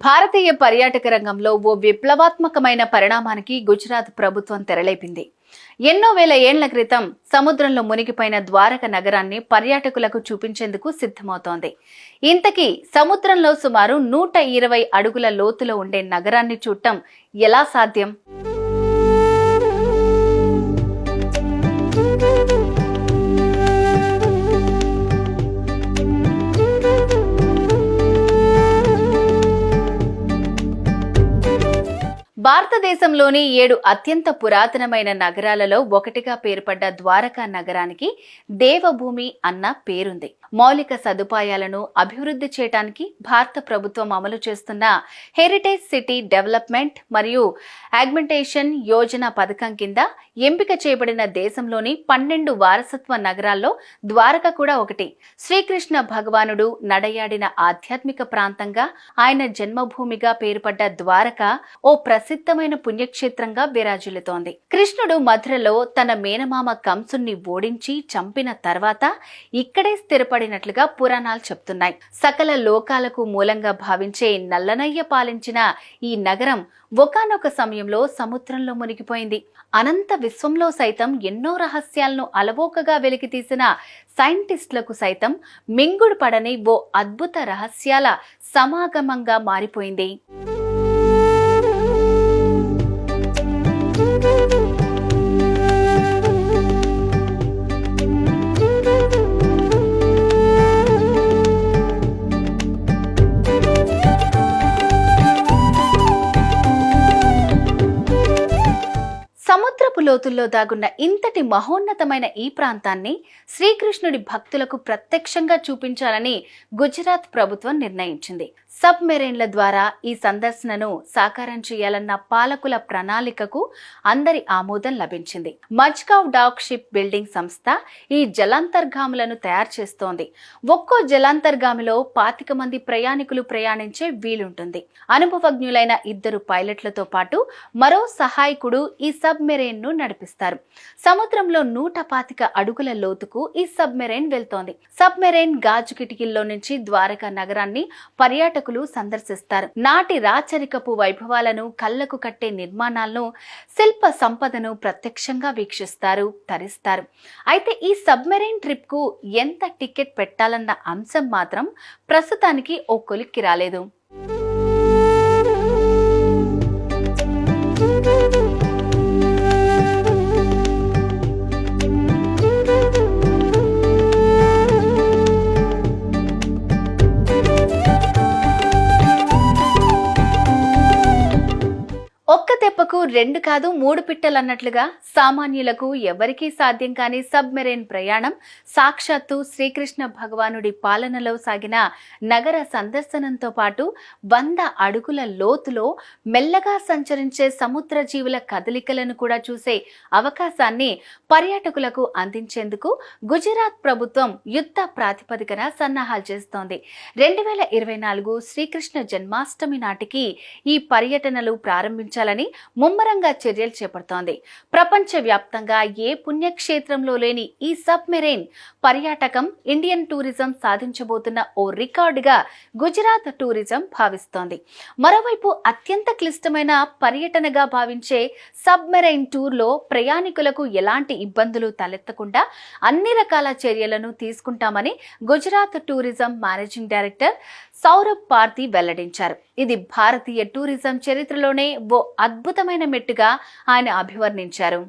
భారతీయ పర్యాటక రంగంలో ఓ విప్లవాత్మకమైన పరిణామానికి గుజరాత్ ప్రభుత్వం తెరలేపింది. ఎన్నో వేల ఏళ్ల క్రితం సముద్రంలో మునిగిపోయిన ద్వారక నగరాన్ని పర్యాటకులకు చూపించేందుకు సిద్ధమవుతోంది. ఇంతకీ సముద్రంలో సుమారు 120 అడుగుల లోతులో ఉండే నగరాన్ని చూడటం ఎలా సాధ్యం? భారతదేశంలోని 7 అత్యంత పురాతనమైన నగరాలలో ఒకటిగా పేర్పడ్డ ద్వారకా నగరానికి దేవభూమి అన్న పేరుంది. మౌలిక సదుపాయాలను అభివృద్ధి చేయడానికి భారత ప్రభుత్వం అమలు చేస్తున్న హెరిటేజ్ సిటీ డెవలప్మెంట్ మరియు ఆగ్మెంటేషన్ యోజన పథకం కింద ఎంపిక చేయబడిన దేశంలోని 12 వారసత్వ నగరాల్లో ద్వారక కూడా ఒకటి. శ్రీకృష్ణ భగవానుడు నడయాడిన ఆధ్యాత్మిక ప్రాంతంగా, ఆయన జన్మభూమిగా పేరుపడ్డ ద్వారక ఓ ప్రసిద్ధమైన పుణ్యక్షేత్రంగా విరాజిల్లుతోంది. కృష్ణుడు మధురలో తన మేనమామ కంసుని ఓడించి చంపిన తర్వాత ఇక్కడే స్థిరపడినట్లుగా పురాణాలు చెప్తున్నాయి. సకల లోకాలకు మూలంగా భావించే నల్లనయ్య పాలించిన ఈ నగరం ఒకానొక సమయంలో సముద్రంలో మునిగిపోయింది. అనంత విశ్వంలో సైతం ఎన్నో రహస్యాలను అలవోకగా వెలికితీసిన సైంటిస్టులకు సైతం మింగుడు పడని ఓ అద్భుత రహస్యాల సమాగమంగా మారిపోయింది. సముద్రపు లోతుల్లో దాగున్న ఇంతటి మహోన్నతమైన ఈ ప్రాంతాన్ని శ్రీకృష్ణుడి భక్తులకు ప్రత్యక్షంగా చూపించాలని గుజరాత్ ప్రభుత్వం నిర్ణయించింది. సబ్మెరైన్ల ద్వారా ఈ సందర్శనను సాకారం చేయాలన్న పాలకుల ప్రణాళికకు అందరి ఆమోదం లభించింది. మజ్గావ్ డాక్ షిప్ బిల్డింగ్ సంస్థ ఈ జలాంతర్గాములను తయారు చేస్తోంది. ఒక్కో జలాంతర్గామిలో 25 మంది ప్రయాణికులు ప్రయాణించే వీలుంటుంది. అనుభవజ్ఞులైన 2 పైలట్లతో పాటు మరో సహాయకుడు ఈ సబ్మెరైన్ ను నడిపిస్తారు. సముద్రంలో 125 అడుగుల లోతుకు ఈ సబ్మెరైన్ వెళ్తోంది. సబ్మెరైన్ గాజు కిటికీల్లో నుంచి ద్వారకా నగరాన్ని పర్యాటకులు సందర్శిస్తారు. నాటి రాచరికపు వైభవాలను, కళ్లకు కట్టే నిర్మాణాలను, శిల్ప సంపదను ప్రత్యక్షంగా వీక్షిస్తారు, తరిస్తారు. అయితే ఈ సబ్మెరైన్ ట్రిప్ కు ఎంత టికెట్ పెట్టాలన్న అంశం మాత్రం ప్రస్తుతానికి ఓ కొలిక్కి రాలేదు. ఒక్క తెప్పకు 2 కాదు 3 పిట్టలన్నట్లుగా సామాన్యులకు ఎవరికీ సాధ్యం కాని సబ్మెరైన్ ప్రయాణం సాక్షాత్తు శ్రీకృష్ణ భగవానుడి పాలనలో సాగిన నగర సందర్శనంతో పాటు 100 అడుగుల లోతులో మెల్లగా సంచరించే సముద్ర జీవుల కదలికలను కూడా చూసే అవకాశాన్ని పర్యాటకులకు అందించేందుకు గుజరాత్ ప్రభుత్వం యుద్ధ ప్రాతిపదికన సన్నాహాలు చేస్తోంది. 2024 శ్రీకృష్ణ జన్మాష్టమి నాటికి ఈ పర్యటనలు ప్రారంభించాలని ముమ్మరంగా చర్యలు చేపడుతోంది. ప్రపంచ వ్యాప్తంగా ఏ పుణ్యక్షేత్రంలో లేని ఈ సబ్మెరైన్ పర్యాటకం ఇండియన్ టూరిజం సాధించబోతున్న ఓ రికార్డుగా గుజరాత్ టూరిజం భావిస్తోంది. మరోవైపు అత్యంత క్లిష్టమైన పర్యటనగా భావించే సబ్మెరైన్ టూర్లో ప్రయాణికులకు ఎలాంటి ఇబ్బందులు తలెత్తకుండా అన్ని రకాల చర్యలను తీసుకుంటామని Gujarat tourism managing director Saurabh Parthi వెల్లడించారు. ఇది భారతీయ టూరిజం చరిత్రలోనే ఓ అద్భుతమైన మెట్టుగా ఆయన అభివర్ణించారు.